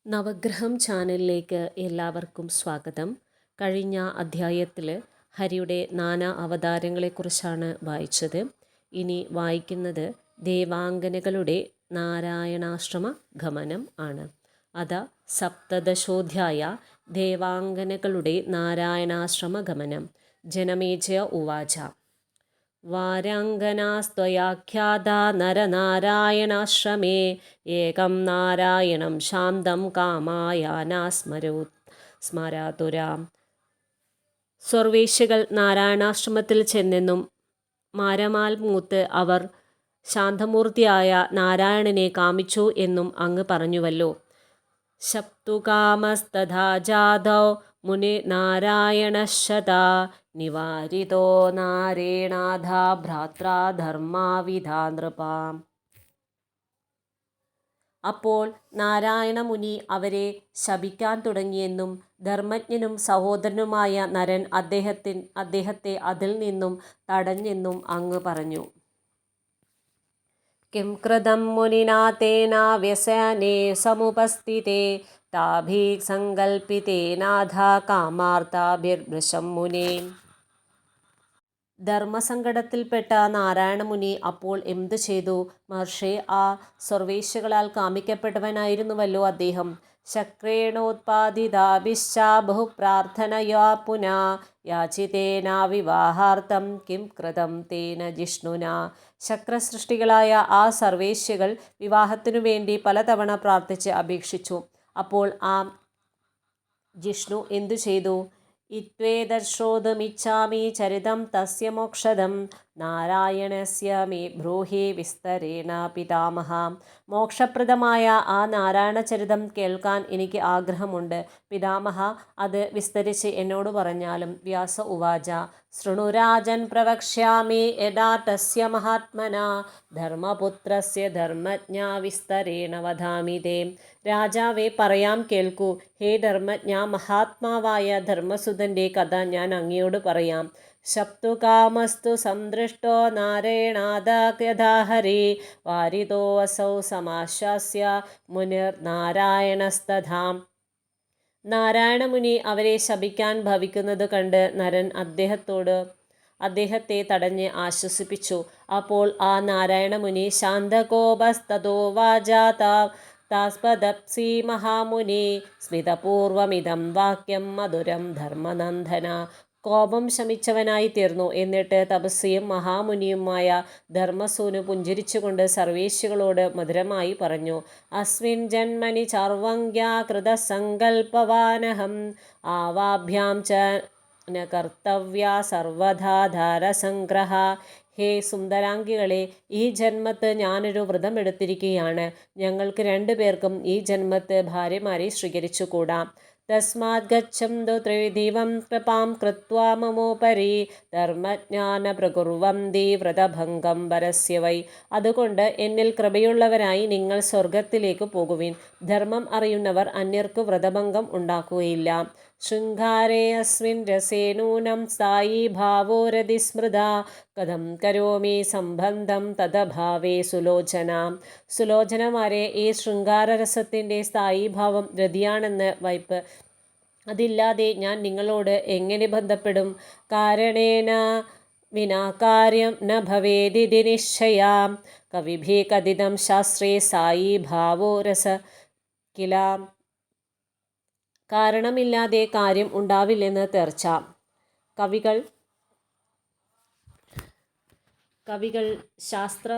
നവഗ്രഹം ചാനലിലേക്ക് എല്ലാവർക്കും സ്വാഗതം. കഴിഞ്ഞ അധ്യായത്തിൽ ഹരിയുടെ നാനാ അവതാരങ്ങളെക്കുറിച്ചാണ് വായിച്ചത്. ഇനി വായിക്കുന്നത് ദേവാംഗനകളുടെ നാരായണാശ്രമ ഗമനം ആണ്. അത സപ്തദശോധ്യായ ദേവാംഗനകളുടെ നാരായണാശ്രമ ഗമനം. ജനമേജയ ഉവാച. വാരാംഗനാസ്ത്വയാഖ്യാതാ നരനാരായണാശ്രമേ ഏകം നാരായണം ശാന്തം കാമായാനാ സ്മരാതുരാം. സ്വർവേശ്യകൾ നാരായണാശ്രമത്തിൽ ചെന്നെന്നും മാരമാൽ മൂത്ത് അവർ ശാന്തമൂർത്തിയായ നാരായണനെ കാമിച്ചു എന്നും അങ്ങ് പറഞ്ഞുവല്ലോ. ശപ്തുകാമസ്തഥാ ജാതൗ മുനി നാരായണശതാ നിവാരിതോ നാരേണാധ ഭ്രാത്രാ ധർമാവിധാ നൃപാം. അപ്പോൾ നാരായണമുനി അവരെ ശപിക്കാൻ തുടങ്ങിയെന്നും ധർമ്മജ്ഞനും സഹോദരനുമായ നരൻ അദ്ദേഹത്തെ അതിൽ നിന്നും തടഞ്ഞെന്നും അങ്ങ് പറഞ്ഞു. കിം കൃതം മുനിനാ തേന വ്യസനേ സമുപസ്ഥിതേ താഭിഃ സങ്കൽപ്പിതേനാഥ കാമാർത്താഭിർഭൃശം മുനേ. ധർമ്മസങ്കടത്തിൽപ്പെട്ട നാരായണമുനി അപ്പോൾ എന്തു ചെയ്തു? മഹർഷേ, ആ സർവേശ്യകളാൽ കാമിക്കപ്പെട്ടവനായിരുന്നുവല്ലോ അദ്ദേഹം. ശക്രേണോത്പാദിതാഭിശ്ച ബഹുപ്രാർത്ഥനയാ പുനാ യാചിതേന വിവാഹാർത്ഥം കിം കൃതം തേന ജിഷ്ണുനാ. ശക്രസൃഷ്ടികളായ ആ സർവേശ്യകൾ വിവാഹത്തിനു വേണ്ടി പലതവണ പ്രാർത്ഥിച്ച് അപേക്ഷിച്ചു. അപ്പോൾ ആ ജിഷ്ണു എന്തു ചെയ്തു? ഇത്വേതശ്രോതുമിച്ഛാമി ചരിതം തസ്യ മോക്ഷദം നാരായണസ്യ മേ ബ്രൂഹി വിസ്തരേണ പിതാമഹ. മോക്ഷപ്രദമായ ആ നാരായണചരിതം കേൾക്കാൻ എനിക്ക് ആഗ്രഹമുണ്ട്. പിതാമഹ, അത് വിസ്തരിച്ച് എന്നോട് പറഞ്ഞാലും. വ്യാസ ഉവാച. ശൃണുരാജൻ പ്രവക്ഷ്യാമി യഥാ തസ്യ മഹാത്മനാ ധർമ്മപുത്രസ്യ ധർമ്മജ്ഞാ വിസ്തരേണ വദാമി തേ. രാജാവേ, പറയാം കേൾക്കൂ. ഹേ ധർമ്മജ്ഞ, മഹാത്മാവായ ധർമ്മസുതൻ്റെ കഥ ഞാൻ അങ്ങയോട് പറയാം. ശപ്തുകാമസ്തു സംദൃഷ്ടോ നാരായണാദാഹരി വാരിതോ അസൗ സമാശ്വാസ്യ മുനിർനാരായണസ്തഥാം. നാരായണമുനി അവരെ ശപിക്കാൻ ഭവിക്കുന്നത് കണ്ട് നരൻ അദ്ദേഹത്തെ തടഞ്ഞ് ആശ്വസിപ്പിച്ചു. അപ്പോൾ ആ നാരായണമുനി ശാന്തകോപസ്തതോ വാചാ താസ്പദപ്സി മഹാമുനി സ്മിതപൂർവമിതം വാക്യം മധുരം ധർമ്മനന്ദന. കോപം ശമിച്ചവനായി തീർന്നു. എന്നിട്ട് തപസ്വിയും മഹാമുനിയുമായ ധർമ്മസൂനു പുഞ്ചിരിച്ചുകൊണ്ട് സർവേശ്യകളോട് മധുരമായി പറഞ്ഞു. അസ്മിൻ ജന്മനി ചാർവങ്ക്യാ കൃതസങ്കൽപ്പവാനഹം ആവാഭ്യാം ച ന കർത്തവ്യ സർവധാ ധാരസംഗ്രഹ. ഹേ സുന്ദരാംഗികളെ, ഈ ജന്മത്ത് ഞാനൊരു വ്രതമെടുത്തിരിക്കുകയാണ്. ഞങ്ങൾക്ക് രണ്ടുപേർക്കും ഈ ജന്മത്ത് ഭാര്യമാരെ സ്വീകരിച്ചുകൂടാം. തസ്മാത് ഗച്ഛന്തു ത്രിദിവം കൃപാം കൃത്വാ മമോപരി ധർമ്മജ്ഞാന പ്രകുർവന്തി വ്രതഭംഗം വരസ്യ വൈ. അതുകൊണ്ട് എന്നിൽ കൃപയുള്ളവരായി നിങ്ങൾ സ്വർഗത്തിലേക്ക് പോകുവിൻ. ധർമ്മം അറിയുന്നവർ അന്യർക്ക് വ്രതഭംഗം ഉണ്ടാക്കുകയില്ല. ശൃംഗാരേ അസ്മിൻ രസേ നൂനം സ്ഥായി ഭാവോ രതി സ്മൃത കഥം കരോമി സംബന്ധം തദഭാവേ സുലോചന. സുലോചനമാരെ, ഈ ശൃംഗാരരസത്തിൻ്റെ സ്ഥായി ഭാവം രതിയാണെന്ന് വൈപ്പ്. അതില്ലാതെ ഞാൻ നിങ്ങളോട് എങ്ങനെ ബന്ധപ്പെടും? കാരണേന വിനാ കാര്യം ന ഭവേദിതി നിശ്ചയാം കവിഭിः കഥിതം ശാസ്ത്രേ സായി ഭാവോ രസ കില. കാരണമില്ലാതെ കാര്യം ഉണ്ടാവില്ലെന്ന് തീർച്ച. കവികൾ ശാസ്ത്ര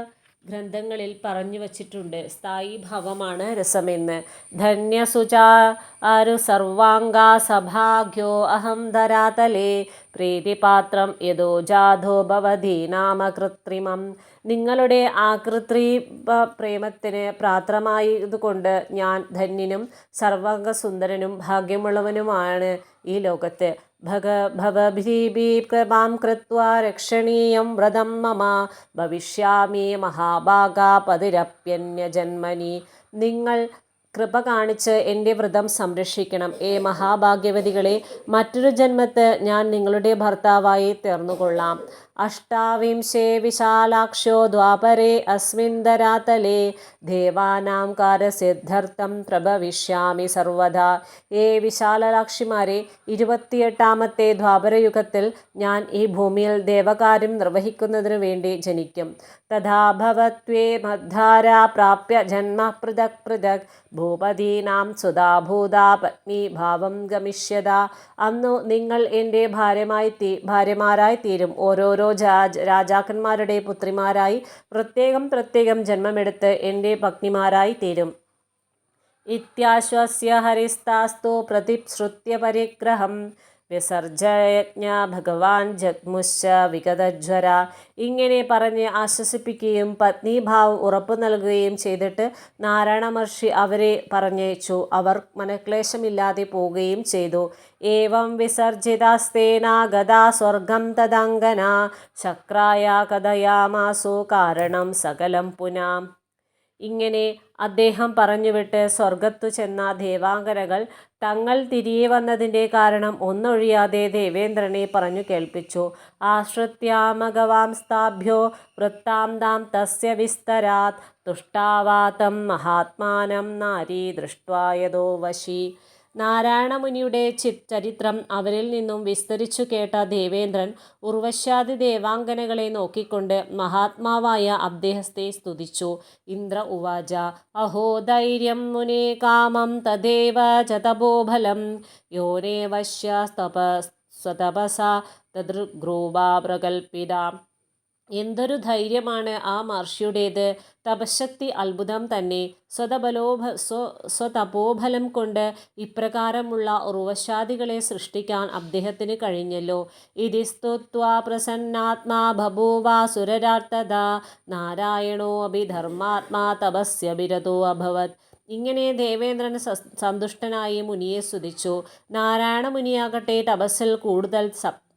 ഗ്രന്ഥങ്ങളിൽ പറഞ്ഞു വച്ചിട്ടുണ്ട്, സ്ഥായി ഭാവമാണ് രസമെന്ന്. ധന്യസുചാരു സർവാംഗാ സഭാഗ്യോ അഹം ധരാതലേ പ്രീതിപാത്രം യദോ ജാതോ ഭവതി നാമ കൃത്രിമം. നിങ്ങളുടെ ആകൃത്രിമ പ്രേമത്തിന് പാത്രമായതുകൊണ്ട് ഞാൻ ധന്യനും സർവാംഗസുന്ദരനും ഭാഗ്യമുള്ളവനുമാണ് ഈ ലോകത്ത്. ഭവഭീകൃപാം കൃത്വാ രക്ഷണീയം വ്രതം മമ ഭവിഷ്യാമി മഹാഭാഗാ പതിരപ്യന്യജന്മനി. നിങ്ങൾ കൃപ കാണിച്ച് എൻ്റെ വ്രതം സംരക്ഷിക്കണം. ഏ മഹാഭാഗ്യവതികളെ, മറ്റൊരു ജന്മത്ത് ഞാൻ നിങ്ങളുടെ ഭർത്താവായി തീർന്നുകൊള്ളാം. അഷ്ടാവിംശേ വിശാലാക്ഷോ ദ്വാപരേ അസ്മിൻ ധരാതലേ ദേവാനാം കാര്യസിദ്ധ്യർത്ഥം പ്രഭവിഷ്യാമി സർവദാ. വിശാലാക്ഷിമാരെ, 28ാമത്തെ ദ്വാപരയുഗത്തിൽ ഞാൻ ഈ ഭൂമിയിൽ ദേവകാര്യം നിർവഹിക്കുന്നതിനു വേണ്ടി ജനിക്കും. തഥാ ഭവത്വേ മദ്ധാരാ പ്രാപ്യ ജന്മ പൃഥക് പൃഥക് ഭൂപതീനാം സുതാ ഭൂതാ പത്നി ഭാവം ഗമിഷ്യത. അന്നു നിങ്ങൾ എൻ്റെ ഭാര്യമാരായി തീരും. ഓരോരോ രാജാക്കന്മാരുടെ പുത്രിമാരായി പ്രത്യേകം പ്രത്യേകം ജന്മമെടുത്ത് എൻ്റെ പത്നിമാരായി തീരും. ഇത്യാശ്വസ്യ ഹരിസ്താസ്തു പ്രതിശ്രുത്യ പരിഗ്രഹം വിസർജയജ്ഞ ഭഗവാൻ ജഗ്മുശ്ച വിഗതജ്വര. ഇങ്ങനെ പറഞ്ഞ് ആശ്വസിപ്പിക്കുകയും പത്നീഭാവം ഉറപ്പു നൽകുകയും ചെയ്തിട്ട് നാരായണ മഹർഷി അവരെ പറഞ്ഞയച്ചു. അവർ മനക്ലേശമില്ലാതെ പോവുകയും ചെയ്തു. ഏവം വിസർജിതാസ്തേന ഗതാ സ്വർഗം തദാംഗന ശക്രായ കഥയാമാസു കാരണം സകലം പുനാം. ഇങ്ങനെ അദ്ദേഹം പറഞ്ഞുവിട്ട് സ്വർഗത്തു ചെന്ന ദേവാംഗനകൾ തങ്ങൾ തിരികെ വന്നതിൻ്റെ കാരണം ഒന്നൊഴിയാതെ ദേവേന്ദ്രനെ പറഞ്ഞു കേൾപ്പിച്ചു. ആശ്രിത്യാമഗവാംസ്താഭ്യോ വൃത്താന്താം തസ്യ വിസ്തരാത് തുഷ്ടാവാതം മഹാത്മാനം നാരീ ദൃഷ്ട്വാ യതോ വശി. നാരായണമുനിയുടെ ചരിത്രം അവരിൽ നിന്നും വിസ്തരിച്ചു കേട്ട ദേവേന്ദ്രൻ ഉർവശ്യാദി ദേവാംഗനകളെ നോക്കിക്കൊണ്ട് മഹാത്മാവായ അദ്ദേഹത്തെ സ്തുതിച്ചു. ഇന്ദ്ര ഉവാച അഹോ ധൈര്യം മുനേ കാമം തദേവ ച തപോബലം യോനേ വശ്യ സ്വതപസാ തദൃഗ്രൂപാ പ്രകൽപ്പിതാം. എന്തൊരു ധൈര്യമാണ് ആ മഹർഷിയുടേത്! തപശക്തി അത്ഭുതം തന്നെ. സ്വതപോബലം കൊണ്ട് ഇപ്രകാരമുള്ള ഉർവശാദികളെ സൃഷ്ടിക്കാൻ അദ്ദേഹത്തിന് കഴിഞ്ഞല്ലോ. ഇതി സ്തുത്വാ പ്രസന്നാത്മാ ബഭൂവാസുരരാർത്തദാ നാരായണോ അഭിധർമാത്മാ തപസ്യഭിരതോ അഭവത്. ഇങ്ങനെ ദേവേന്ദ്രൻ സന്തുഷ്ടനായി മുനിയെ സ്തുതിച്ചു. നാരായണ മുനിയാകട്ടെ തപസ്സിൽ കൂടുതൽ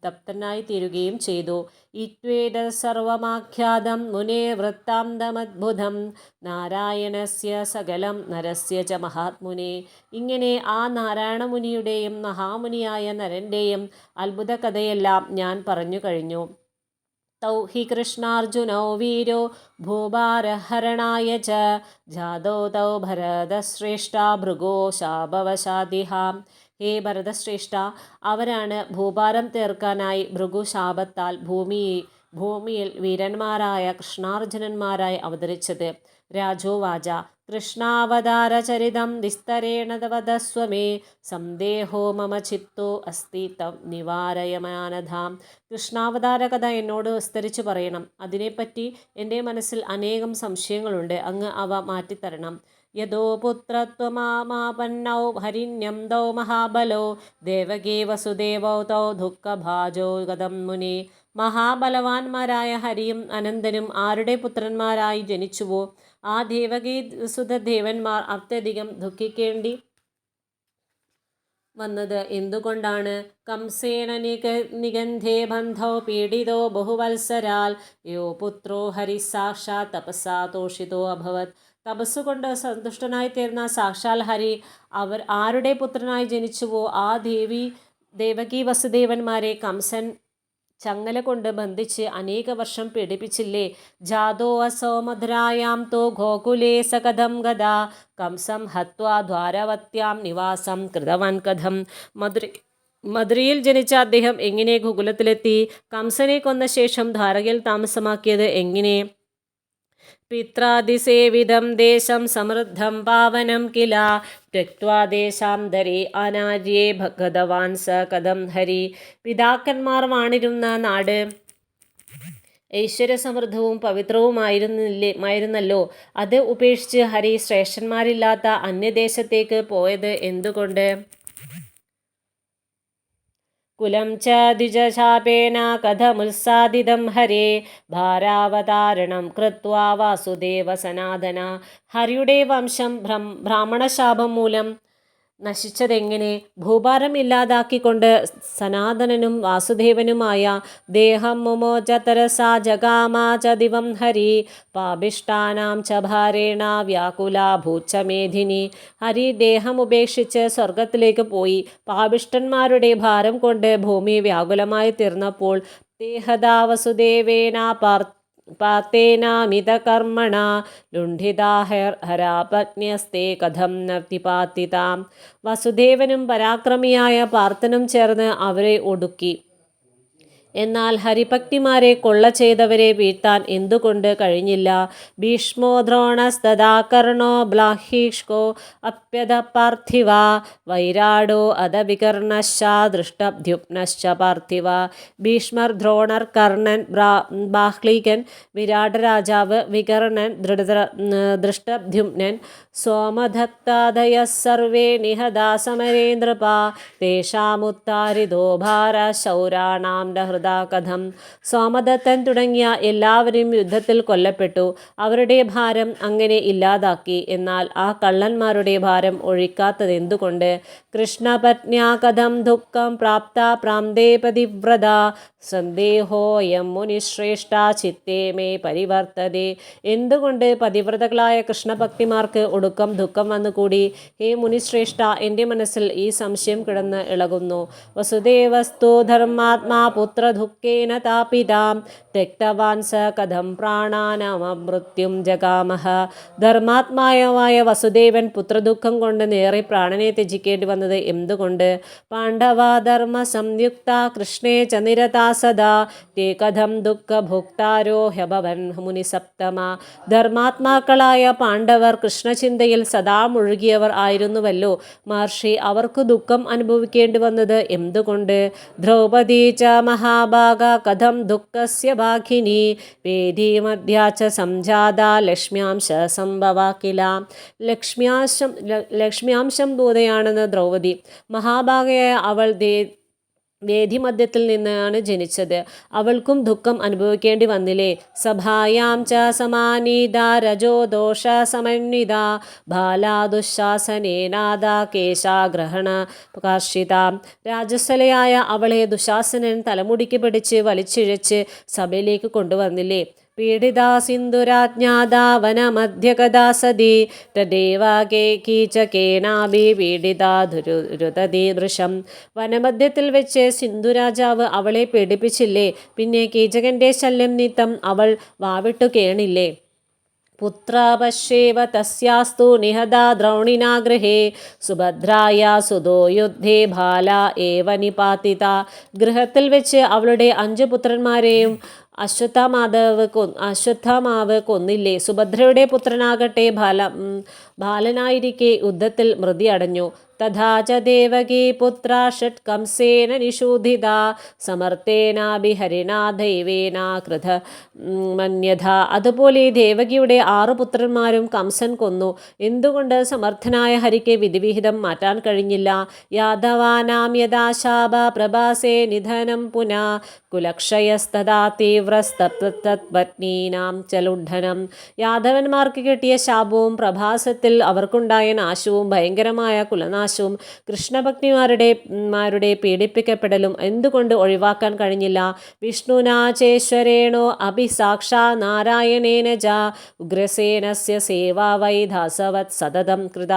തപ്തനായി തീരുകയും ചെയ്തു. ഇത്വേതത് സർവമാഖ്യാതം മുനേ വൃത്താന്തമദ്ഭുതം നാരായണസ്യ സകലം നരസ്യ ച മഹാത്മുനെ. ഇങ്ങനെ ആ നാരായണമുനിയുടെയും മഹാമുനിയായ നരൻ്റെയും അത്ഭുത കഥയെല്ലാം ഞാൻ പറഞ്ഞു കഴിഞ്ഞു. തൗ ഹി കൃഷ്ണാർജുനൗ വീരോ ഭൂഭാരഹരണായ ച ജാതോ തൗ ഭരതശ്രേഷ്ഠ ഭൃഗോ ശാപവശാദിഹാം. ഹേ ഭരതശ്രേഷ്ഠ, അവരാണ് ഭൂഭാരം തീർക്കാനായി ഭൃഗുശാപത്താൽ ഭൂമിയിൽ വീരന്മാരായ കൃഷ്ണാർജുനന്മാരായി അവതരിച്ചത്. രാജോവാച കൃഷ്ണാവതാരചരിതം വിസ്തരേണ വദസ്വമേ സന്ദേഹോ മമ ചിത്തോ അസ്തി തം നിവാരയമാനധാം. കൃഷ്ണാവതാര കഥ എന്നോട് വിസ്തരിച്ചു പറയണം. അതിനെപ്പറ്റി എൻ്റെ മനസ്സിൽ അനേകം സംശയങ്ങളുണ്ട്. അങ്ങ് അവ മാറ്റിത്തരണം. യദോ പുത്രത്വമാപന്നൗ ഹരിണ്യം തൗ മഹാബലോ ദേവകീ വസുദേവൗ തൗ ദുഃഖഭാജോ ഗതം മുനി. മഹാബലവാന്മാരായ ഹരിയും അനന്തനും ആരുടെ പുത്രന്മാരായി ജനിച്ചുവോ ആ ദേവകീ സുതദേവന്മാർ അത്യധികം ദുഃഖിക്കേണ്ടി വന്നത് എന്തുകൊണ്ടാണ്? കംസേന നിഗന്ധേ ബന്ധോ പീഡിതോ ബഹുവത്സരാൽ യോ പുത്രോ ഹരി സാക്ഷാത് തപസാ തോഷിതോ അഭവത്. തപസ്സുകൊണ്ട് സന്തുഷ്ടനായി തീർന്ന സാക്ഷാൽ ഹരി അവർ ആരുടെ പുത്രനായി ജനിച്ചുവോ ആ ദേവകീ വസുദേവന്മാരെ കംസൻ ചങ്ങല കൊണ്ട് ബന്ധിച്ച് അനേക വർഷം പീഡിപ്പിച്ചില്ലേ? ജാതോ അസോ മധുരായാം തോ ഗോകുലേ സകഥം ഗദാ കംസം ഹത്വാ ദ്വാരവത്യാം നിവാസം കൃതവൻ കഥം. മധുരയിൽ ജനിച്ച അദ്ദേഹം എങ്ങനെ ഗോകുലത്തിലെത്തി? കംസനെ കൊന്ന ശേഷം ദ്വാരകയിൽ താമസമാക്കിയത് എങ്ങനെ? പിത്രാദിസേവിതം ദേശം സമൃദ്ധം പാവനം കില ത്യക്ത്വാ ദേശാന്തരേ അനാര്യെ ഭഗതവാൻ സ കഥം ഹരി. പിതാക്കന്മാർ വാണിരുന്ന നാട് ഐശ്വര്യസമൃദ്ധവും പവിത്രവുമായിരുന്നല്ലോ. അത് ഉപേക്ഷിച്ച് ഹരി ശ്രേഷ്ഠന്മാരില്ലാത്ത അന്യദേശത്തേക്ക് പോയത് എന്തുകൊണ്ട്? കുലം ച ദ്വിജശാപേന കഥമുത്സാദിതം ഹരേ ഭാരാവതാരണം കൃത്വാ വാസുദേവ സനാതന. ഹരിയുടെ വംശം ബ്രാഹ്മണശാപം മൂലം നശിച്ചതെങ്ങനെ? ഭൂഭാരം ഇല്ലാതാക്കിക്കൊണ്ട് സനാതനനും വാസുദേവനുമായ ദേഹം മുമോച തരസാ ജഗാമാ ച ദിവം ഹരി പാപിഷ്ടാനാം ച ഭാരേണ വ്യാകുല ഭൂച്ച മേധിനി. ഹരി ദേഹം ഉപേക്ഷിച്ച് സ്വർഗത്തിലേക്ക് പോയി. പാപിഷ്ടന്മാരുടെ ഭാരം കൊണ്ട് ഭൂമി വ്യാകുലമായി തീർന്നപ്പോൾ തേഹദാ വസുദേവേന പാർത്തേനാമിതകർമ്മണ ലുണ്ഠിതാ ഹരാപജ്ഞസ്തേ കഥം നതിപാതിതാം. വസുദേവനും പരാക്രമിയായ പാർത്ഥനും ചേർന്ന് അവരെ ഒടുക്കി. എന്നാൽ ഹരിഭക്തിമാരെ കൊള്ള ചെയ്തവരെ വീഴ്ത്താൻ എന്തുകൊണ്ട് കഴിഞ്ഞില്ല? ഭീഷ്മോ ദ്രോണസ്തഥാ കർണോ ബ്ലാഹീഷ്കോ അപ്യത പാർത്ഥിവ വൈരാടോ അത വികർണശ്ച ദൃഷ്ടദ്യുപ്നശ്ച പാർത്ഥിവ. ഭീഷ്മർ, ദ്രോണർ, കർണൻ, ബാഹ്ലികൻ, വിരാട രാജാവ്, വികർണൻ, ദൃഷ്ടദ്യുമ്നൻ, സോമദത്താദയഃ സർവേ നിഹതാ സമരേ നൃപാ തേഷാമുത്താരിതോ ഭാര ശൗരാണാം ഹൃദാ കഥം. സോമദത്തൻ തുടങ്ങിയ എല്ലാവരും യുദ്ധത്തിൽ കൊല്ലപ്പെട്ടു. അവരുടെ ഭാരം അങ്ങനെ ഇല്ലാതാക്കി. എന്നാൽ ആ കള്ളന്മാരുടെ ഭാരം ഒഴിക്കാത്തതെന്തുകൊണ്ട്? കൃഷ്ണപത്ന്യാ കഥം ദുഃഖം പ്രാപ്ത പ്രാന്തേ പതിവ്രത സന്ദേഹോയം മുനിശ്രേഷ്ഠ ചിത്തേ മേ പരിവർത്തതേ. എന്തുകൊണ്ട് പതിവ്രതകളായ കൃഷ്ണഭക്തിമാർക്ക് ഒടുക്കം ദുഃഖം വന്നുകൂടി? ഹേ മുനിശ്രേഷ്ഠ, എൻ്റെ മനസ്സിൽ ഈ സംശയം കിടന്ന് ഇളകുന്നു. വസുദേവസ്തു ധർമാത്മാ പുത്രദുഃഖേന താപിതാം തെക്തവാൻ സ കഥം പ്രാണാനാമമൃത്യും ജഗാമഹ. ധർമാത്മാവായ വസുദേവൻ പുത്രദുഃഖം കൊണ്ട് നേറെ പ്രാണനെ ത്യജിക്കേണ്ടി വന്നത് എന്തുകൊണ്ട്? പാണ്ഡവാ ധർമ്മ സംയുക്ത കൃഷ്ണേ ച നിരതാ സദാ തേ കഥം ദുഃഖഭോക്താരോ ഹ്യഭവൻ മുനിസപ്തമ. ധർമാത്മാക്കളായ പാണ്ഡവർ കൃഷ്ണചിന്തയിൽ സദാ മുഴുകിയവർ ആയിരുന്നുവല്ലോ മഹർഷി. അവർക്ക് ദുഃഖം അനുഭവിക്കേണ്ടി വന്നത് എന്തുകൊണ്ട്? ദ്രൗപദീ ച മഹാഭാഗ കഥം ദുഃഖസ്യ ഭാഗിനി വേദീമധ്യാച സംജാത ലക്ഷ്മ്യാംശ സംഭവ കില. ലക്ഷ്മ്യാംശം ഭൂതയാണെന്ന് ദ്രൗപദി. മഹാഭാഗയായ അവൾ വേദിമധ്യത്തിൽ നിന്നാണ് ജനിച്ചത്. അവൾക്കും ദുഃഖം അനുഭവിക്കേണ്ടി വന്നില്ലേ? സഭായാം ച സമാനീത രജോ ദോഷ സമന്വിത ബാലാ ദുശാസനേനാദ കേശാഗ്രഹണ കാർഷിത. രാജസ്വലയായ അവളെ ദുശാസനൻ തലമുടിക്ക് പിടിച്ച് വലിച്ചിഴച്ച് സഭയിലേക്ക് കൊണ്ടുവന്നില്ലേ? പീഡിതാ സിന്ധുരാജ്ഞാതാ വനമധ്യഗതാ സതി തദേവ കീചകേനാഭി പീഡിതാ രുതദീദൃശം. വനമധ്യത്തിൽ വെച്ച് സിന്ധുരാജാവ് അവളെ പീഡിപ്പിച്ചില്ലേ? പിന്നെ കീചകന്റെ ശല്യം നിമിത്തം അവൾ വാവിട്ടു കേണില്ലേ? പുത്രപശ്യേവ തസ്യാസ്തു നിഹതാ ദ്രൗണിനാ ഗൃഹേ സുഭദ്രായ സുതോ യുദ്ധേ ബാല ഏവ നിപാതിത. ഗൃഹത്തിൽ വെച്ച് അവളുടെ 5 പുത്രന്മാരെയും അശ്വത്ഥാമാവ് കൊന്നില്ലേ? സുഭദ്രയുടെ പുത്രനാകട്ടെ ബാലനായിരിക്കെ യുദ്ധത്തിൽ മൃതി അടഞ്ഞു. തഥാ ച ദേവകീ പുത്ര ഷട്ട് കംസേന നിഷൂധിത സമർത്ഥേനാഭിഹരിണാ ദൈവേന കൃത മന്യഥ. അതുപോലെ ദേവകിയുടെ 6 പുത്രന്മാരും കംസൻ കൊന്നു. എന്തുകൊണ്ട് സമർത്ഥനായ ഹരിക്ക് വിധിവിഹിതം മാറ്റാൻ കഴിഞ്ഞില്ല? യാദവാനാം യഥാശാപ പ്രഭാസേ നിധനം പുനാ കുലക്ഷയസ്തദാ തീവ്രസ്തത്പത്നീനാം ചലുണ്ഠനം. യാദവന്മാർക്ക് കിട്ടിയ ശാപവും പ്രഭാസത്തിൽ അവർക്കുണ്ടായ നാശവും ഭയങ്കരമായ കുലനാശവും കൃഷ്ണഭക്തിമാരുടെ പീഡിപ്പിക്കപ്പെടലും എന്തുകൊണ്ട് ഒഴിവാക്കാൻ കഴിഞ്ഞില്ല? വിഷ്ണുനാചേശ്വരേണോ അഭി സാക്ഷാ നാരായണേന ജ ഉഗ്രസേനസ്യ സേവാ വൈ ദാസവത് സതതം കൃത.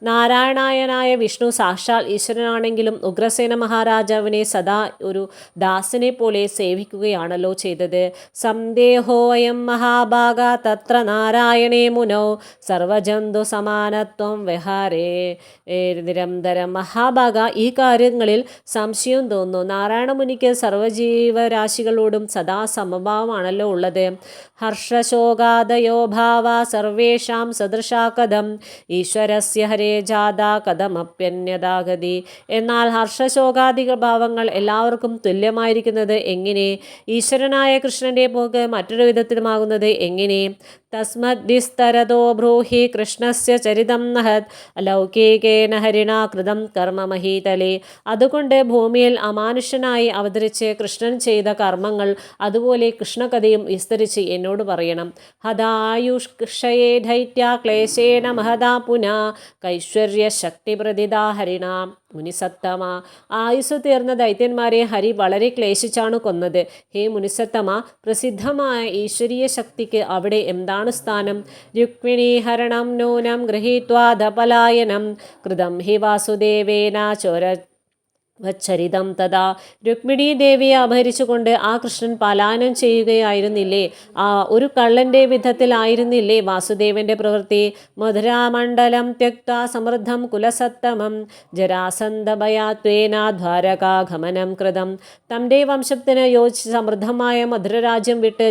നാരായണായനായ വിഷ്ണു സാക്ഷാൽ ഈശ്വരനാണെങ്കിലും ഉഗ്രസേന മഹാരാജാവിനെ സദാ ഒരു ദാസനെ പോലെ സേവിക്കുകയാണല്ലോ ചെയ്തത്. സന്ദേഹോയം മഹാഭാഗ തത്ര നാരായണേ മുനോ സർവജന്തു സമാനത്വം വ്യഹാരേ നിരന്തരം. മഹാഭാഗ, ഈ കാര്യങ്ങളിൽ സംശയം തോന്നുന്നു. നാരായണമുനിക്ക് സർവജീവരാശികളോടും സദാ സമഭാവമാണല്ലോ ഉള്ളത്. ഹർഷശോകാദയോ ഭാവ സർവേഷാം സദൃശാ കഥം ഈശ്വരസ്യ ഹരേ ജാത കഥമപ്യന്യതാഗതി. എന്നാൽ ഹർഷശോകാദിക ഭാവങ്ങൾ എല്ലാവർക്കും തുല്യമായിരിക്കുന്നത് എങ്ങനെ? ഈശ്വരനായ കൃഷ്ണന്റെ പോക്ക് മറ്റൊരു വിധത്തിലുമാകുന്നത് എങ്ങനെ? തസ്മദ്വിസ്തരതോ ബ്രൂഹി കൃഷ്ണസ്യ ചരിതം നഹത് അലൗകികേന ഹരിണാ കൃതം കർമ്മ മഹീതലേ. അതുകൊണ്ട് ഭൂമിയിൽ അമാനുഷ്യനായി അവതരിച്ച് കൃഷ്ണൻ ചെയ്ത കർമ്മങ്ങൾ, അതുപോലെ കൃഷ്ണകഥയും വിസ്തരിച്ച് എന്നോട് പറയണം. ഹതായുഷയേ ദൈത്യ ക്ലേശേന മഹതാ പുനാ കൈശ്വര്യ ശക്തിപ്രതിദാ ഹരിണാ മുനിസത്തമ. ആയുസ് തീർന്ന ദൈത്യന്മാരെ ഹരി വളരെ ക്ലേശിച്ചാണ് കൊന്നത്. ഹേ മുനിസത്തമ, പ്രസിദ്ധമായ ഈശ്വരീയ ശക്തിക്ക് അവിടെ എന്താണ് സ്ഥാനം? രുക്മിണീ ഹരണം നൂനം ഗൃഹീത്വാ ധപലായനം കൃതം ഹി വാസുദേവേന വച്ചരിതം തഥാ രുക്മിണീ ദേവിയെ അപഹരിച്ചുകൊണ്ട് ആ കൃഷ്ണൻ പലായനം ചെയ്യുകയായിരുന്നില്ലേ? ആ ഒരു കള്ളന്റെ വിധത്തിലായിരുന്നില്ലേ വാസുദേവന്റെ പ്രവൃത്തി? മധുരാമണ്ഡലം ത്യക്ത സമൃദ്ധം കുലസത്തമം ജരാസന്ധഭയാത്വേന ദ്വാരകാഗമനം കൃതം. തൻ്റെ വംശത്തിന് യോജിച്ച് സമൃദ്ധമായ മധുരരാജ്യം വിട്ട്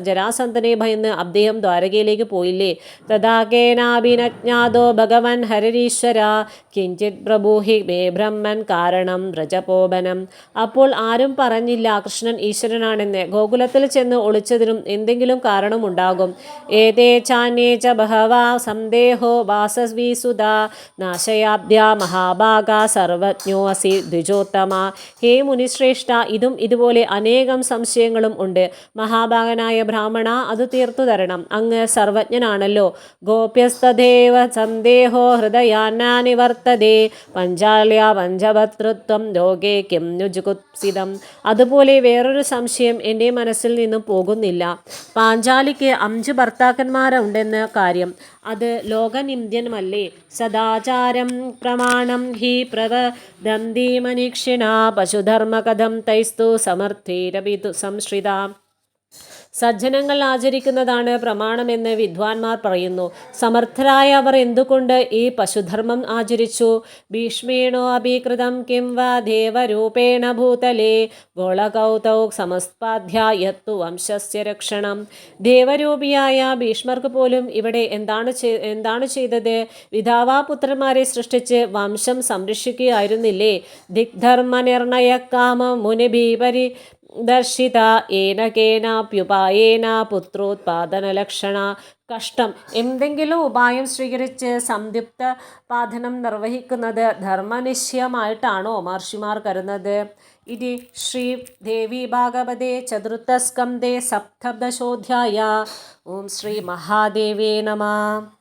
ജരാസന്ധനെ ഭയന്ന് അദ്ദേഹം ദ്വാരകയിലേക്ക് പോയില്ലേ? തഥാ കേനാഭിനജ്ഞാതോ ഭഗവൻ ഹരരീശ്വര കിഞ്ചിത് പ്രഭൂഹി മേ ബ്രഹ്മൻ കാരണം വ്രജപോപനം. അപ്പോൾ ആരും പറഞ്ഞില്ല കൃഷ്ണൻ ഈശ്വരനാണെന്ന്. ഗോകുലത്തിൽ ചെന്ന് ഒളിച്ചതിനും എന്തെങ്കിലും കാരണമുണ്ടാകും. ഏതേ ചാന്യേ ച ബഹവാ സന്ദേഹോ വാസവീസുത നാശയാബ്ദ്യ മഹാഭാഗ സർവജ്ഞോ അസി ദ്വിജോത്തമ. ഹേ മുനിശ്രേഷ്ഠ, ഇതും ഇതുപോലെ അനേകം സംശയങ്ങളും ഉണ്ട്. മഹാഭാഗനായ ബ്രാഹ്മണ, അത് തീർത്തു തരണം. അങ്ങ് സർവജ്ഞനാണല്ലോ. ഗോപ്യസ്തദേവ സന്ദേഹോ ഹൃദയാനാനിവർത്തതേ പഞ്ചാല്യ പഞ്ചഭർതൃത്വം ലോകേ കിം നുജുഗുപ്സിതം. അതുപോലെ വേറൊരു സംശയം എൻ്റെ മനസ്സിൽ നിന്നും പോകുന്നില്ല. പാഞ്ചാലിക്ക് 5 ഭർത്താക്കന്മാരുണ്ടെന്ന കാര്യം അത് ലോകനിന്ദ്യമല്ലേ? സദാചാരം പ്രമാണം ഹി പ്രവദന്തി മനീക്ഷിണ പശുധർമ്മകഥം തൈസ്തു സമർത്ഥൈരപിതു സംശ്രിത. സജ്ജനങ്ങൾ ആചരിക്കുന്നതാണ് പ്രമാണമെന്ന് വിദ്വാൻമാർ പറയുന്നു. സമർത്ഥരായ അവർ എന്തുകൊണ്ട് ഈ പശുധർമ്മം ആചരിച്ചു? ഭീഷ്മേണോ അഭികൃതം കിം വാ ദേവരൂപേണ ഭൂതലേ ഗോളകൗതൗ സമസ്പാധ്യായത്തു വംശസ്യ രക്ഷണം. ദേവരൂപിയായ ഭീഷ്മർക്ക് പോലും ഇവിടെ എന്താണ് ചെയ്തത്? വിധവാപുത്രന്മാരെ സൃഷ്ടിച്ച് വംശം സംരക്ഷിക്കുകയായിരുന്നില്ലേ? ദിഗ്ധർമ്മ നിർണയ കാമ മുനിഭീപരി ദർശിത ഏനകേനാപ്യുപായേന പുത്രോത്പാദനലക്ഷണ. കഷ്ടം. എന്തെങ്കിലും ഉപായം സ്വീകരിച്ച് സംയുക്തപാദനം നിർവഹിക്കുന്നത് ധർമ്മനിശ്ചയമായിട്ടാണോ മഹർഷിമാർ കരുതുന്നത്? ഇതി ശ്രീ ദേവി ഭാഗവതേ ചതുർത്ഥസ്കന്ധേ സപ്തദശോധ്യായ. ഓം ശ്രീ മഹാദേവേ നമഃ.